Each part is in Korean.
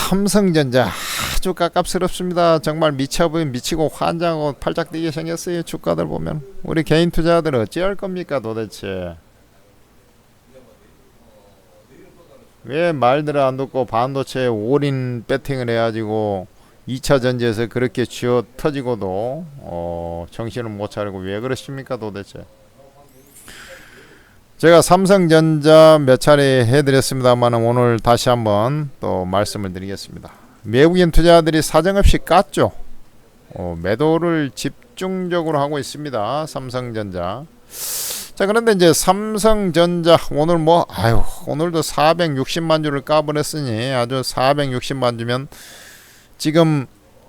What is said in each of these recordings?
삼성전자 아주 깝깝스럽습니다. 정말 미치고 환장하고 팔짝 뛰게 생겼어요. 주가들 보면 우리 개인 투자자들 어찌할 겁니까 도대체. 왜 말들을 안 듣고 반도체 올인 배팅을 해가지고 2차 전지에서 그렇게 쥐어 터지고도 정신을 못 차리고 왜 그러십니까 도대체. 제가 삼성전자 몇 차례 해드렸습니다만 오늘 다시 한번 또 말씀을 드리겠습니다. 외국인 투자자들이 사정없이 깠죠. 매도를 집중적으로 하고 있습니다. 삼성전자. 자, 그런데 이제 삼성전자 오늘 오늘도 460만 주를 까버렸으니 아주 460만 주면 지금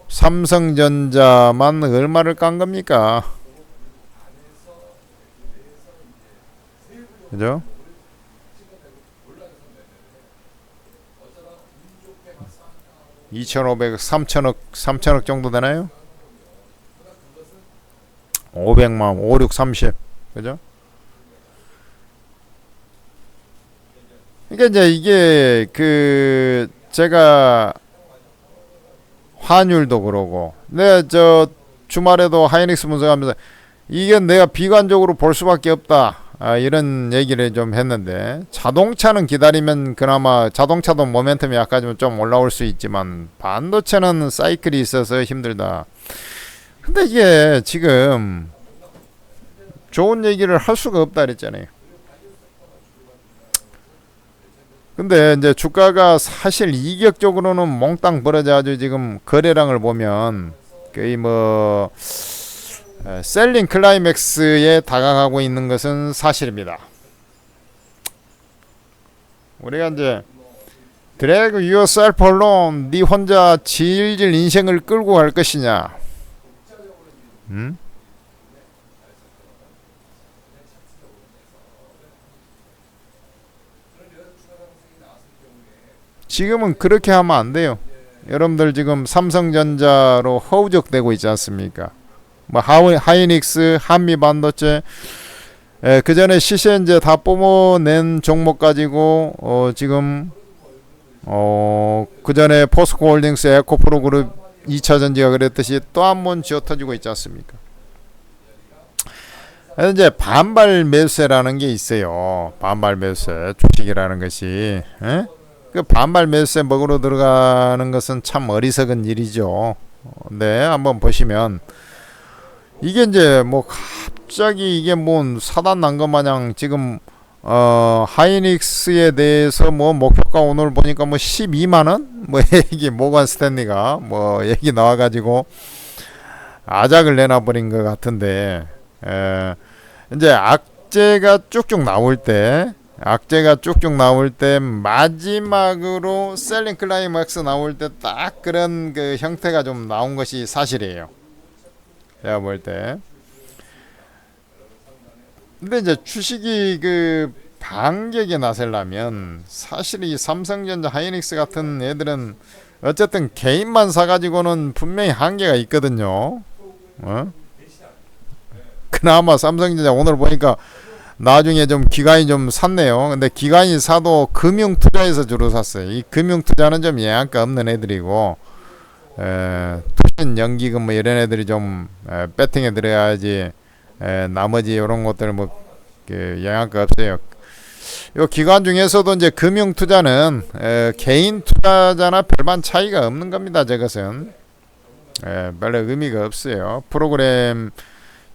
삼성전자만 얼마를 깐 겁니까? 그죠? 2,500억, 3천억 정도 되나요? 500만, 5, 6, 30. 그죠? 그러니까 이제 이게 제가 환율도 그러고, 내가 저 주말에도 하이닉스 분석하면서 이게 내가 비관적으로 볼 수밖에 없다. 이런 얘기를 좀 했는데, 자동차는 기다리면 그나마 자동차도 모멘텀이 약해지면 좀 올라올 수 있지만 반도체는 사이클이 있어서 힘들다. 근데 이게 지금 좋은 얘기를 할 수가 없다 그랬잖아요. 근데 이제 주가가 사실 이격적으로는 몽땅 벌어져가지고 지금 거래량을 보면 거의 셀링 클라이맥스에 다가가고 있는 것은 사실입니다. 우리가 이제 드래그 유어셀프 alone, 네 혼자 질질 인생을 끌고 갈 것이냐, 지금은 그렇게 하면 안 돼요. 여러분들 지금 삼성전자로 허우적대고 있지 않습니까? 하이닉스, 한미반도체, 그 전에 시센제 다 뽑아낸 종목 가지고 지금 그 전에 포스코홀딩스, 에코프로그룹 2차 전지가 그랬듯이 또 한 번 쥐어터지고 있지 않습니까? 이제 반발 매수세라는 게 있어요. 반발 매수세 주식이라는 것이. 그 반발 매수세 먹으러 들어가는 것은 참 어리석은 일이죠. 네, 한번 보시면 이게 이제 갑자기 이게 사단 난 것 마냥 지금 하이닉스에 대해서 목표가 오늘 보니까 12만원 얘기 모건 스탠리가 얘기 나와가지고 아작을 내놔버린 것 같은데, 이제 악재가 쭉쭉 나올 때 마지막으로 셀링 클라이맥스 나올 때 딱 그런 그 형태가 좀 나온 것이 사실이에요. 제가 볼 때. 근데 이제 주식이 그 반격에 나서려면 사실 이 삼성전자, 하이닉스 같은 애들은 어쨌든 개인만 사가지고는 분명히 한계가 있거든요. 그나마 삼성전자 오늘 보니까 나중에 좀 기관이 좀 샀네요. 근데 기관이 사도 금융투자에서 주로 샀어요. 이 금융투자는 좀 영양가 없는 애들이고, 투신연기금 이런 애들이 좀 배팅에 들어야지. 나머지 이런 것들 영향가 없어요. 요 기관 중에서도 이제 금융 투자는 개인 투자자나 별반 차이가 없는 겁니다. 저것은 별로 의미가 없어요.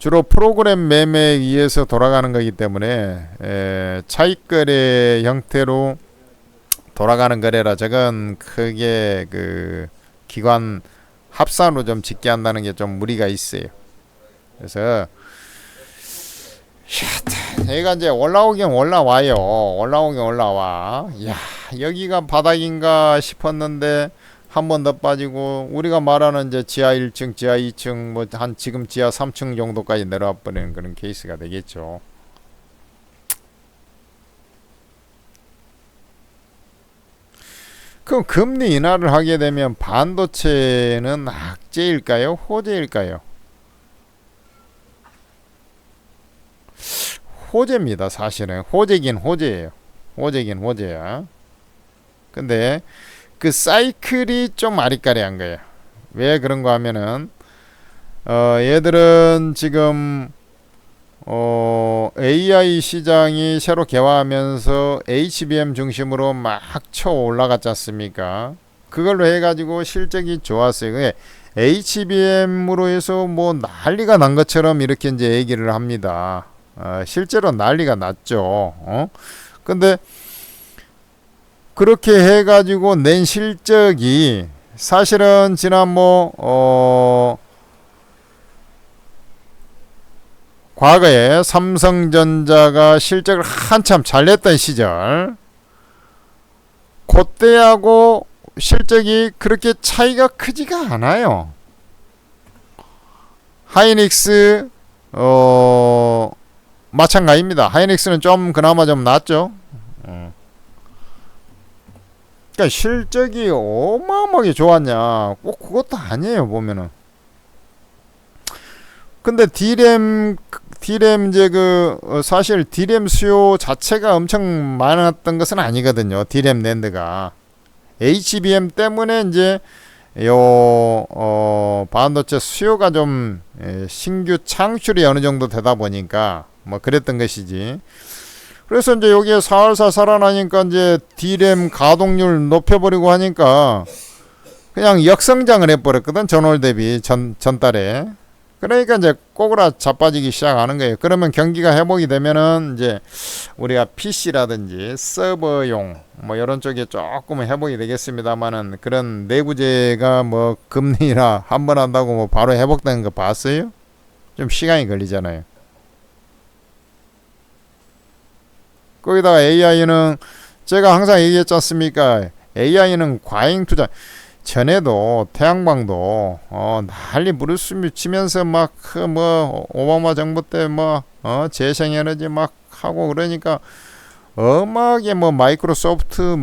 주로 프로그램 매매에 의해서 돌아가는 거기 때문에 차익 거래 형태로 돌아가는 거래라 저건 크게 그 기관 합산으로 좀 짓게 한다는 게 좀 무리가 있어요. 그래서 얘가 이제 올라오긴 올라와요. 올라와. 야, 여기가 바닥인가 싶었는데 한 번 더 빠지고, 우리가 말하는 이제 지하 1층, 지하 2층, 한 지금 지하 3층 정도까지 내려와 버리는 그런 케이스가 되겠죠. 그럼 금리 인하를 하게 되면 반도체는 악재일까요? 호재일까요? 호재입니다. 사실은 호재긴 호재예요. 호재야. 근데 그 사이클이 좀 아리까리한 거예요. 왜 그런가 하면은 얘들은 지금 AI 시장이 새로 개화하면서 HBM 중심으로 막 쳐 올라갔지 않습니까? 그걸로 해가지고 실적이 좋았어요. 그게 HBM으로 해서 뭐 난리가 난 것처럼 이렇게 이제 얘기를 합니다. 실제로 난리가 났죠. 근데 그렇게 해가지고 낸 실적이 사실은 지난 과거에 삼성전자가 실적을 한참 잘 냈던 시절, 그때하고 실적이 그렇게 차이가 크지가 않아요. 하이닉스 마찬가지입니다. 하이닉스는 좀 그나마 좀 낫죠. 그러니까 실적이 어마어마하게 좋았냐? 꼭 그것도 아니에요, 보면은. 근데 D램 이제 사실 D램 수요 자체가 엄청 많았던 것은 아니거든요. D램 낸드가 HBM 때문에 이제 반도체 수요가 좀 신규 창출이 어느 정도 되다 보니까 뭐 그랬던 것이지. 그래서 이제 여기에 살살 살아나니까 이제 D램 가동률 높여버리고 하니까 그냥 역성장을 해버렸거든. 전월 대비 전달에. 그러니까 이제 꼬그라 자빠지기 시작하는 거예요. 그러면 경기가 회복이 되면은 이제 우리가 PC라든지 서버용 뭐 이런 쪽에 조금 회복이 되겠습니다만은, 그런 내구재가 뭐 금리나 한 번 한다고 뭐 바로 회복되는 거 봤어요? 좀 시간이 걸리잖아요. 거기다가 AI는 제가 항상 얘기했지 않습니까? AI는 과잉 투자. 전에도 태양광도 난리 무르쓰며 치면서 막 오바마 정부 때 재생에너지 막 하고 그러니까 어마하게 마이크로소프트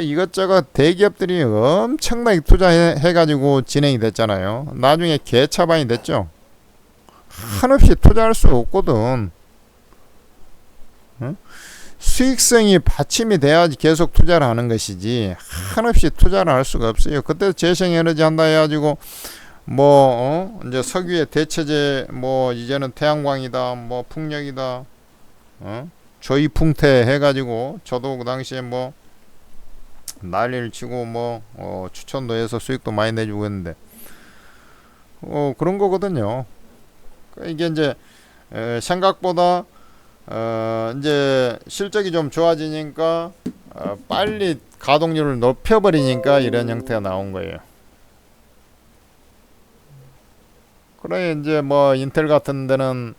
이것저것 대기업들이 엄청나게 투자해 가지고 진행이 됐잖아요. 나중에 개차반이 됐죠. 한없이 투자할 수 없거든. 응? 수익성이 받침이 돼야지 계속 투자를 하는 것이지 한없이 투자를 할 수가 없어요. 그때 재생에너지 한다 해가지고 이제 석유의 대체제 이제는 태양광이다 풍력이다 조이풍태 해가지고 저도 그 당시에 난리를 치고 추천도 해서 수익도 많이 내주고 했는데 그런 거거든요. 이게 이제 생각보다 이제 실적이 좀 좋아지니까 빨리 가동률을 높여버리니까 이런 형태가 나온 거예요. 그래 이제 인텔 같은 데는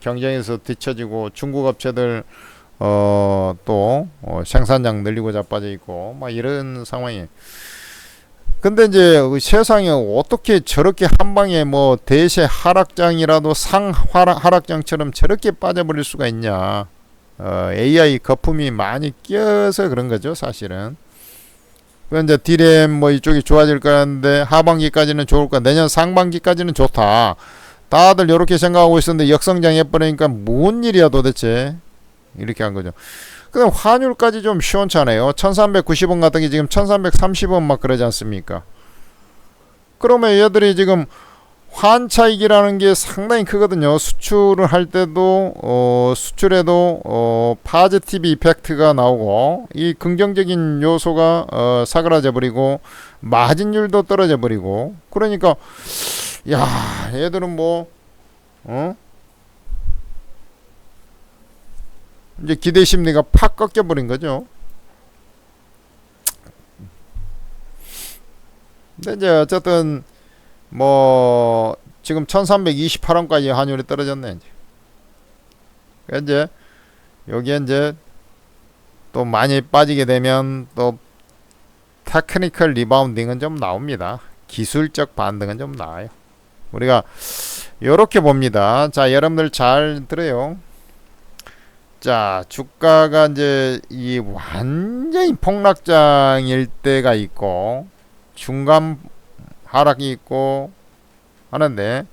경쟁에서 뒤처지고 중국 업체들 또 생산량 늘리고 자빠져 있고 이런 상황이에요. 근데 이제 세상에 어떻게 저렇게 한 방에 대세 하락장이라도 상 하락장처럼 저렇게 빠져버릴 수가 있냐. AI 거품이 많이 껴서 그런 거죠, 사실은. 이제 D램 이쪽이 좋아질 거는데 하반기까지는 좋을 거야. 내년 상반기까지는 좋다. 다들 이렇게 생각하고 있었는데 역성장 해버리니까 뭔 일이야 도대체. 이렇게 한 거죠. 그다음 환율까지 좀 시원찮아요. 1390원 같은 게 지금 1330원 막 그러지 않습니까? 그러면 얘들이 지금 환차익이라는 게 상당히 크거든요. 수출을 할 때도 수출에도 파지티브 이펙트가 나오고 이 긍정적인 요소가 사그라져 버리고 마진율도 떨어져 버리고 그러니까 야 얘들은 이제 기대 심리가 팍 꺾여 버린 거죠. 근데 이제 어쨌든 지금 1328원까지 환율이 떨어졌네. 이제 여기에 이제 또 많이 빠지게 되면 또 테크니컬 리바운딩은 좀 나옵니다. 기술적 반등은 좀 나와요. 우리가 이렇게 봅니다. 자, 여러분들 잘 들어요. 자, 주가가 이제 이 완전히 폭락장일 때가 있고 중간 하락이 있고 하는데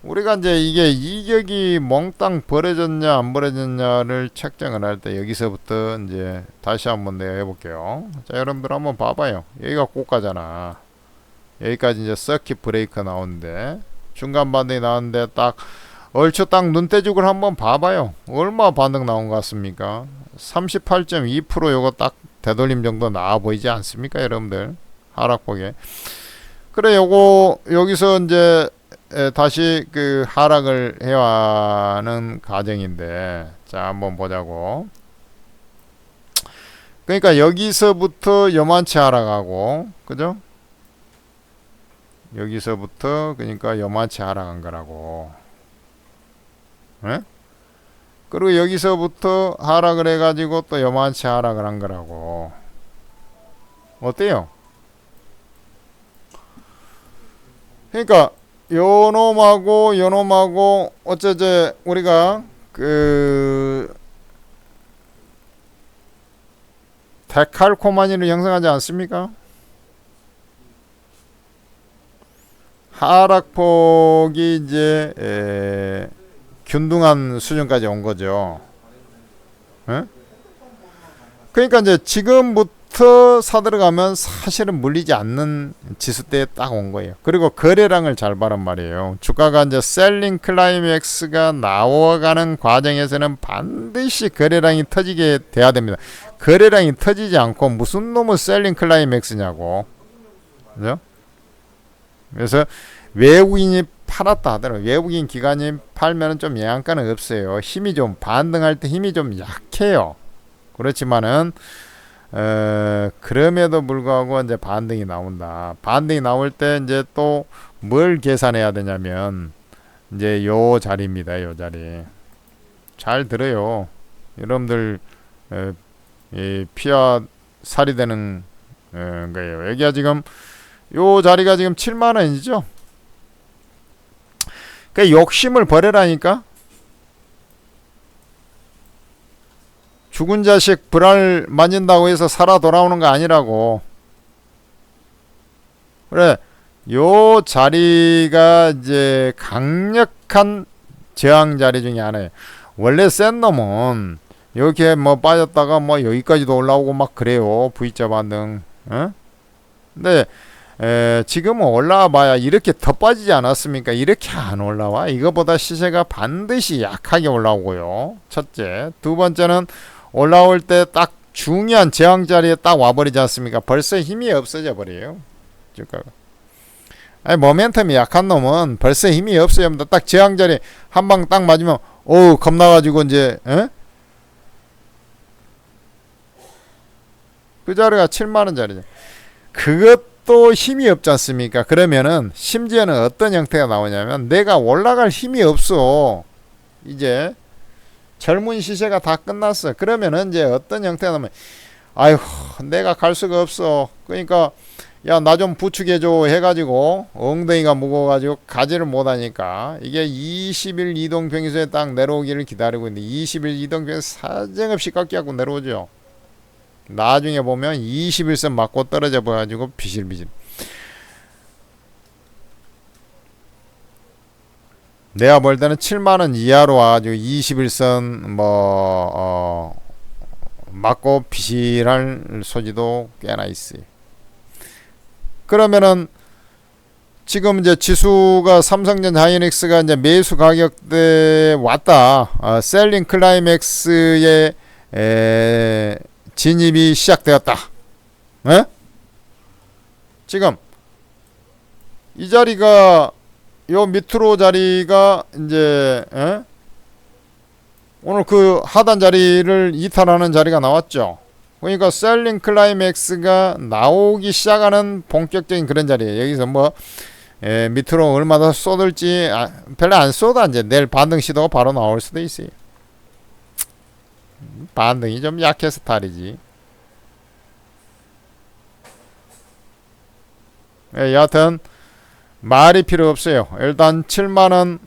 우리가 이제 이게 이격이 몽땅 벌어졌냐 안 벌어졌냐를 책정을 할 때 여기서부터 이제 다시 한번 내가 해볼게요. 자, 여러분들 한번 봐봐요. 여기가 고가잖아. 여기까지 이제 서킷 브레이크 나오는데 중간 반등이 나오는데 딱 얼추 딱 눈대중을 한번 봐봐요. 얼마 반등 나온 것 같습니까? 38.2% 요거 딱 되돌림 정도 나와 보이지 않습니까, 여러분들? 하락폭에. 그래, 요거 여기서 이제 다시 그 하락을 해야 하는 과정인데, 자 한번 보자고. 그러니까 여기서부터 요만치 하락하고, 그죠? 여기서부터 그러니까 요만치 하락한 거라고. 에? 그리고 여기서부터 하락을 해가지고 또 요만치 하락을 한 거라고. 어때요? 그러니까 요놈하고 어쩌제 우리가 그 데칼코마니를 형성하지 않습니까? 하락폭이 이제 균등한 수준까지 온 거죠. 에? 그러니까 이제 지금부터 사들어가면 사실은 물리지 않는 지수대에 딱 온 거예요. 그리고 거래량을 잘 봐란 말이에요. 주가가 이제 셀링 클라이맥스가 나와가는 과정에서는 반드시 거래량이 터지게 돼야 됩니다. 거래량이 터지지 않고 무슨 놈의 셀링 클라이맥스냐고. 그죠? 그래서 외국인이 팔았다 하더라도 외국인 기관이 팔면은 좀 영향가는 없어요. 힘이 좀 반등할 때 힘이 좀 약해요. 그렇지만은 그럼에도 불구하고 이제 반등이 나온다. 반등이 나올 때 이제 또 뭘 계산해야 되냐면 이제 요 자리입니다. 요 자리. 잘 들어요. 여러분들 이 피와 살이 되는 거예요. 여기가 지금 요 자리가 지금 7만 원이죠. 그 욕심을 버려라니까. 죽은 자식 불알 만진다고 해서 살아 돌아오는 거 아니라고. 그래, 요 자리가 이제 강력한 저항 자리 중에 하나예요. 원래 센 놈은 이렇게 뭐 빠졌다가 뭐 여기까지도 올라오고 막 그래요. V자 반등. 어? 근데 지금은 올라와 봐야 이렇게 더 빠지지 않았습니까? 이렇게 안 올라와. 이거보다 시세가 반드시 약하게 올라오고요. 첫째. 두 번째는 올라올 때 딱 중요한 저항 자리에 딱 와버리지 않습니까? 벌써 힘이 없어져 버려요. 주가가. 아니, 모멘텀이 약한 놈은 벌써 힘이 없어야 합니다. 딱 저항 자리 한 방 딱 맞으면 어우 겁나가지고 이제 그 자리가 7만원 자리죠. 그것도 힘이 없지 않습니까? 그러면은 심지어는 어떤 형태가 나오냐면 내가 올라갈 힘이 없어. 이제 젊은 시세가 다 끝났어. 그러면은 이제 어떤 형태가 나오면 아휴 내가 갈 수가 없어. 그러니까 야 나 좀 부축해줘 해가지고 엉덩이가 무거워가지고 가지를 못하니까 이게 20일 이동평균선에 딱 내려오기를 기다리고 있는데 20일 이동평균선 사정없이 깎여갖고 내려오죠. 나중에 보면 21선 맞고 떨어져 보여가지고 비실비실. 내가 볼 때는 7만원 이하로 와가지고 21선 맞고 비실할 소지도 꽤나 있어요. 그러면은 지금 이제 지수가 삼성전자 하이닉스가 이제 매수 가격대에 왔다. 셀링 클라이맥스에 진입이 시작되었다. 에? 지금 이 자리가 요 밑으로 자리가 이제 오늘 그 하단 자리를 이탈하는 자리가 나왔죠. 그러니까 셀링 클라이맥스가 나오기 시작하는 본격적인 그런 자리예요. 여기서 뭐 밑으로 얼마나 쏟을지 별로 안 쏟아. 이제 내일 반등 시도가 바로 나올 수도 있어요. 반등이 좀 약해서 탈이지. 여하튼 말이 필요 없어요. 일단 7만원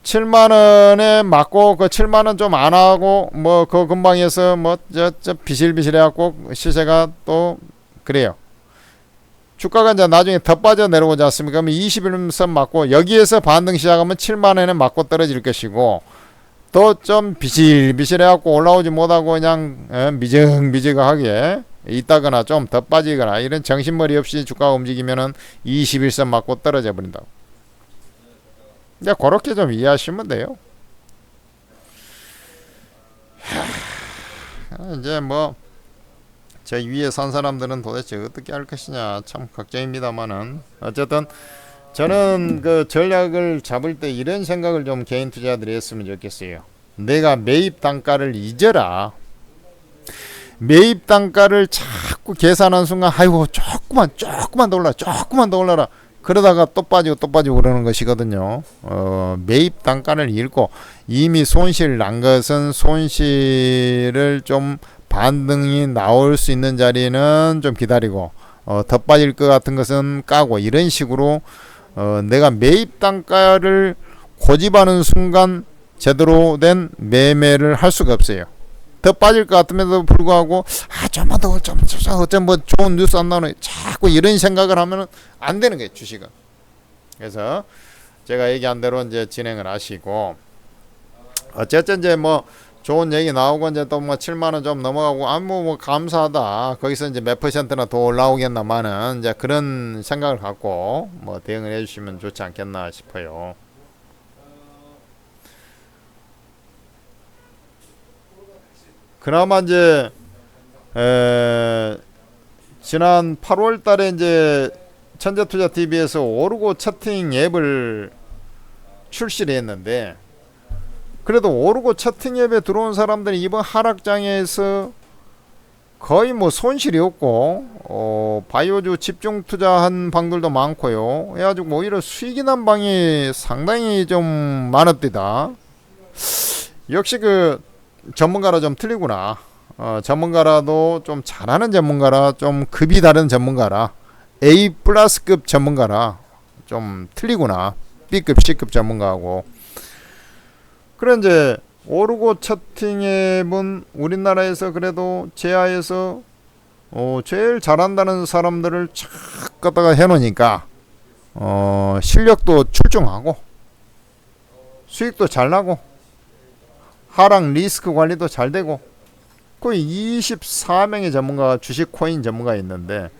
7만원에 맞고 그 7만원 좀 안하고 뭐 그 근방에서 뭐 저 비실비실 해갖고 시세가 또 그래요. 주가가 이제 나중에 더 빠져 내려오지 않습니까? 그러면 21선 맞고 여기에서 반등 시작하면 7만원에 맞고 떨어질 것이고 또 좀 비실비실해갖고 올라오지 못하고 그냥 미적미적하게 있다거나 좀 더 빠지거나 이런 정신머리 없이 주가가 움직이면은 21선 맞고 떨어져 버린다고. 이제 그렇게 좀 이해하시면 돼요. 이제 뭐 저 위에 산 사람들은 도대체 어떻게 할 것이냐 참 걱정입니다만은 어쨌든 저는 그 전략을 잡을 때 이런 생각을 좀 개인 투자들이 했으면 좋겠어요. 내가 매입 단가를 잊어라. 매입 단가를 자꾸 계산하는 순간 아이고 조금만 더 올라라 그러다가 또 빠지고 그러는 것이거든요. 매입 단가를 잃고 이미 손실 난 것은 손실을 좀 반등이 나올 수 있는 자리는 좀 기다리고 더 빠질 것 같은 것은 까고 이런 식으로 내가 매입 단가를 고집하는 순간 제대로 된 매매를 할 수가 없어요. 더 빠질 것 같음에도 불구하고 좀만 더 어쩜 뭐 좋은 뉴스 안 나오네 자꾸 이런 생각을 하면 안 되는 거예요 주식은. 그래서 제가 얘기한 대로 이제 진행을 하시고 어쨌든 이제 뭐 좋은 얘기 나오고 이제 또 뭐 7만원 좀 넘어가고 뭐 감사하다 거기서 이제 몇 퍼센트나 더 올라오겠나마는 이제 그런 생각을 갖고 뭐 대응을 해주시면 좋지 않겠나 싶어요. 그나마 이제 지난 8월 달에 이제 천재투자TV에서 오르고 채팅 앱을 출시를 했는데 그래도 오르고 채팅 앱에 들어온 사람들이 이번 하락장에서 거의 뭐 손실이 없고 바이오주 집중 투자한 방들도 많고요. 해가지고 오히려 수익이 난 방이 상당히 좀 많았디다. 역시 그 전문가라 좀 틀리구나. 전문가라도 좀 잘하는 전문가라 좀 급이 다른 전문가라 A 플러스급 전문가라 좀 틀리구나. B급 C급 전문가하고. 그래 이제 오르고 채팅앱은 우리나라에서 그래도 제야에서 제일 잘한다는 사람들을 착 갖다가 해놓으니까 실력도 출중하고 수익도 잘 나고 하락 리스크 관리도 잘 되고 거의 24명의 전문가가 주식 코인 전문가 있는데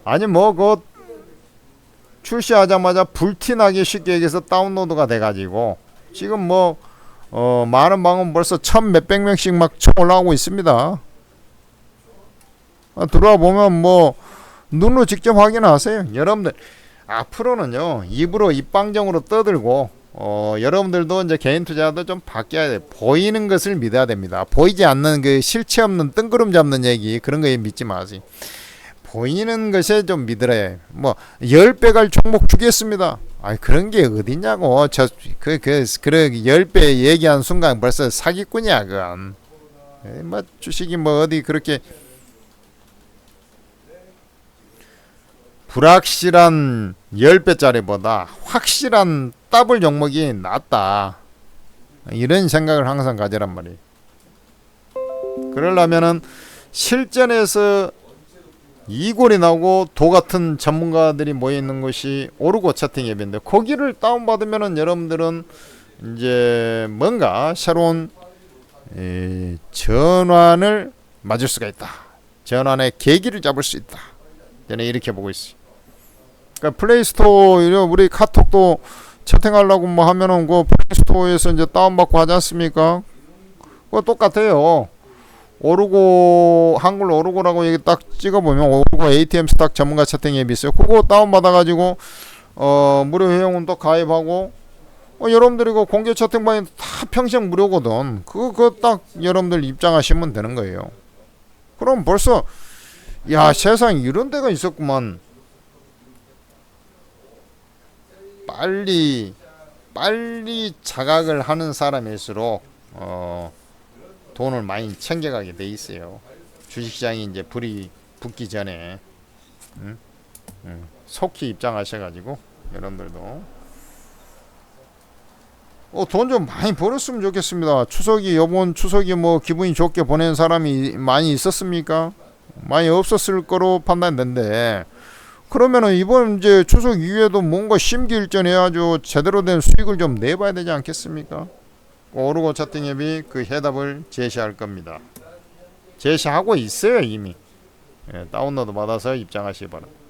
아니 뭐 그 출시하자마자 불티나게 쉽게 얘기해서 다운로드가 돼가지고 지금 뭐 많은 방은 벌써 1000 몇백 명씩 막 쳐 올라오고 있습니다. 들어와 보면 뭐 눈으로 직접 확인하세요. 여러분들 앞으로는요 입으로 입방정으로 떠들고 여러분들도 이제 개인 투자도 좀 바뀌어야 돼. 보이는 것을 믿어야 됩니다. 보이지 않는 그 실체 없는 뜬구름 잡는 얘기 그런 거에 믿지 마세요. 보이는 것에 좀 믿으래. 뭐 10배 갈 종목 주겠습니다. 그런 게 어딨냐고. 그래 10배 얘기한 순간 벌써 사기꾼이야 그건. 뭐 주식이 뭐 어디 그렇게 불확실한 10배짜리보다 확실한 더블 종목이 낫다. 이런 생각을 항상 가지란 말이에요. 그러려면은 실전에서 이골이 나오고 도 같은 전문가들이 모여있는 것이 오르고 채팅 앱인데 거기를 다운받으면은 여러분들은 이제 뭔가 새로운 전환을 맞을 수가 있다. 전환의 계기를 잡을 수 있다. 저는 이렇게 보고 있어요. 그러니까 플레이스토어 우리 카톡도 채팅하려고 뭐 하면은 그 플레이스토어에서 이제 다운받고 하지 않습니까? 그거 똑같아요. 오르고 한글로 오르고라고 여기 딱 찍어보면 오르고 ATM 스탁 전문가 채팅 앱이 있어요. 그거 다운받아가지고 무료 회원은 또 가입하고 여러분들이 그 공개 채팅방에 다 평생 무료거든. 그거 딱 여러분들 입장하시면 되는 거예요. 그럼 벌써 야 세상 이런 데가 있었구만. 빨리 자각을 하는 사람일수록 돈을 많이 챙겨가게 돼 있어요. 주식시장이 이제 불이 붙기 전에 속히 입장하셔가지고 여러분들도 돈 좀 많이 벌었으면 좋겠습니다. 이번 추석이 뭐 기분이 좋게 보낸 사람이 많이 있었습니까? 많이 없었을 거로 판단되는데 그러면은 이번 이제 추석 이후에도 뭔가 심기일전해야죠. 제대로 된 수익을 좀 내봐야 되지 않겠습니까? 오르고 차팅 앱이 그 해답을 제시할 겁니다. 제시하고 있어요 이미. 예, 다운로드 받아서 입장하시기 바랍니다.